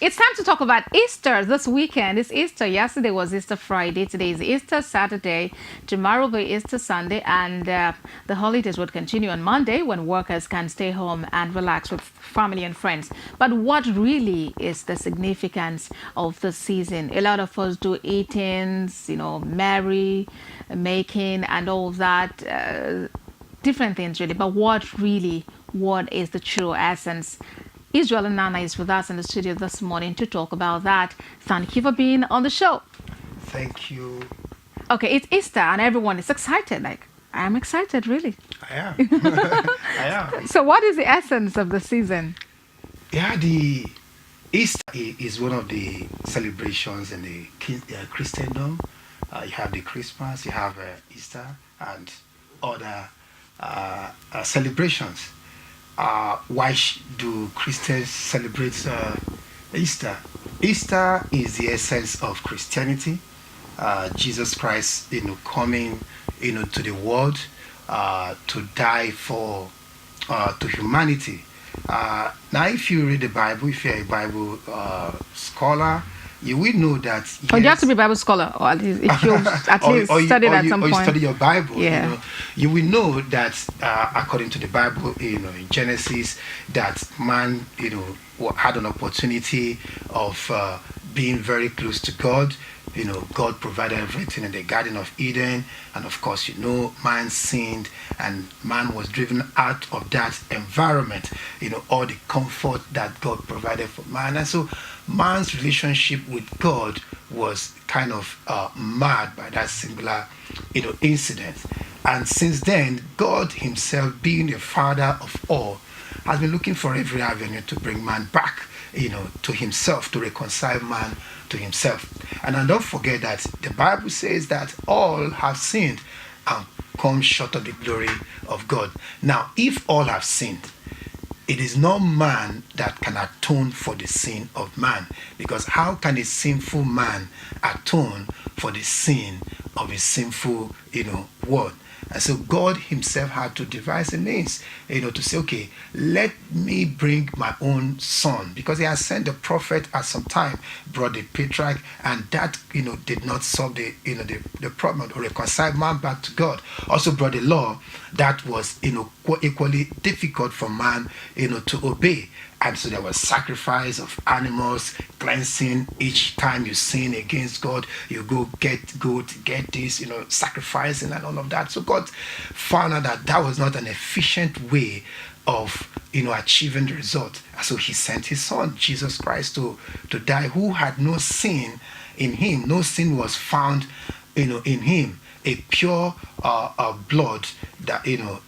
It's time to talk about Easter this weekend. It's Easter. Yesterday was Easter Friday. Today is Easter Saturday. Tomorrow will be Easter Sunday. And the holidays would continue on Monday when workers can stay home and relax with family and friends. But what really is the significance of the season? A lot of us do eatings, merry making and all that. Different things really. But what is the true essence? Israel and Nana is with us in the studio this morning to talk about that. Thank you for being on the show. Thank you. Okay, it's Easter and everyone is excited. Like, I'm excited, really. I am. I am. So, what is the essence of the season? Yeah, the Easter is one of the celebrations in the Christendom. You have the Christmas, you have Easter, and other celebrations. Why do Christians celebrate Easter? Easter is the essence of Christianity. Jesus Christ, coming, to the world to die for to humanity. Now, if you read the Bible, if you're a Bible scholar, you will know that. Or you have to be a Bible scholar, or at least if you at least studied at some or you point. study your Bible. Yeah. You will know that according to the Bible, in Genesis, that man, had an opportunity of being very close to God. God provided everything in the Garden of Eden, and of course, man sinned, and man was driven out of that environment. All the comfort that God provided for man, and so man's relationship with God was kind of marred by that singular, incident. And since then, God Himself, being the Father of all, has been looking for every avenue to bring man back, to Himself, to reconcile man to Himself. And don't forget that the Bible says that all have sinned and come short of the glory of God. Now, if all have sinned, it is not man that can atone for the sin of man, because how can a sinful man atone for the sin of a sinful, world? And so God Himself had to devise a means, to say, okay, let me bring my own son, because He has sent the prophet at some time, brought the patriarch, and that, did not solve the problem or reconcile man back to God. Also brought the law that was, equally difficult for man, to obey. And so there was sacrifice of animals, cleansing. Each time you sin against God, you go get goat, get this, sacrificing and all of that. So God found out that that was not an efficient way of, achieving the result. And so He sent His Son, Jesus Christ, to die, who had no sin in Him. No sin was found, in Him. A pure blood that,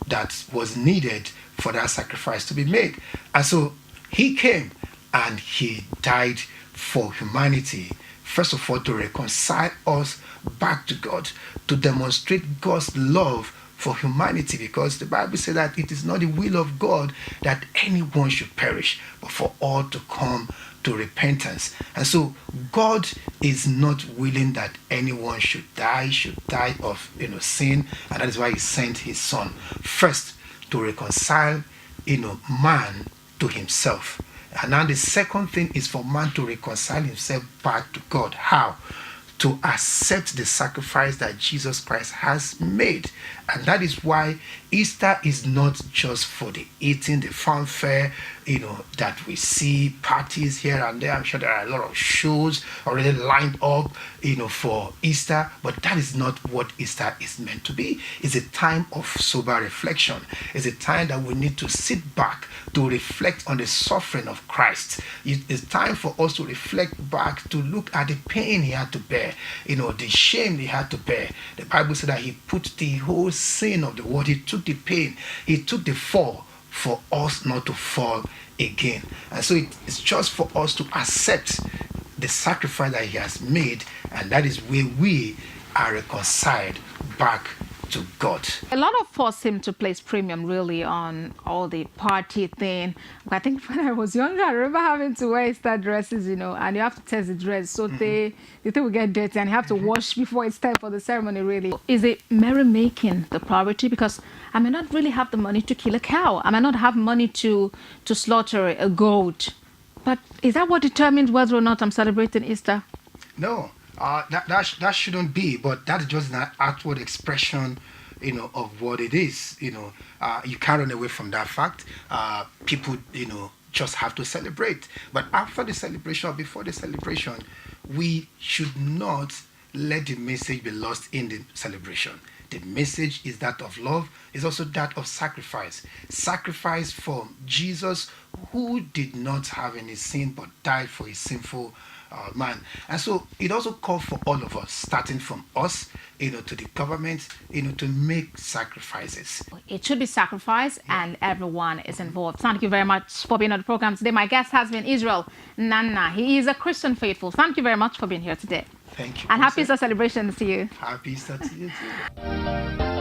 that was needed for that sacrifice to be made. And so He came and He died for humanity. First of all, to reconcile us back to God, to demonstrate God's love for humanity, because the Bible says that it is not the will of God that anyone should perish, but for all to come to repentance. And so God is not willing that anyone should die of sin, and that is why He sent His Son first to reconcile man to Himself. And now the second thing is for man to reconcile himself back to God. How? To accept the sacrifice that Jesus Christ has made. And that is why Easter is not just for the eating, the fanfare, that we see, parties here and there. I'm sure there are a lot of shows already lined up, for Easter. But that is not what Easter is meant to be. It's a time of sober reflection. It's a time that we need to sit back to reflect on the suffering of Christ. It's time for us to reflect back, to look at the pain He had to bear, the shame He had to bear. The Bible said that He put the whole sin of the world. He took the pain. He took the fall for us not to fall again. And so it's just for us to accept the sacrifice that He has made, and that is where we are reconciled back to God. A lot of us seem to place premium really on all the party thing. But I think when I was younger, I remember having to wear Easter dresses, and you have to test the dress. So the thing will get dirty and you have to wash before it's time for the ceremony, really. Is it merrymaking the priority? Because I may not really have the money to kill a cow. I may not have money to slaughter a goat. But is that what determines whether or not I'm celebrating Easter? No, that shouldn't be, but that's just an outward expression, of what it is. You can't run away from that fact. People, just have to celebrate. But after the celebration or before the celebration, we should not let the message be lost in the celebration. The message is that of love, is also that of sacrifice. Sacrifice for Jesus, who did not have any sin but died for a sinful man. And so it also calls for all of us, starting from us, to the government, to make sacrifices. It should be sacrificed, and everyone is involved. Thank you very much for being on the program today. My guest has been Israel Nana. He is a Christian faithful. Thank you very much for being here today. Thank you. And happy Easter celebrations to you. Happy Easter to you too.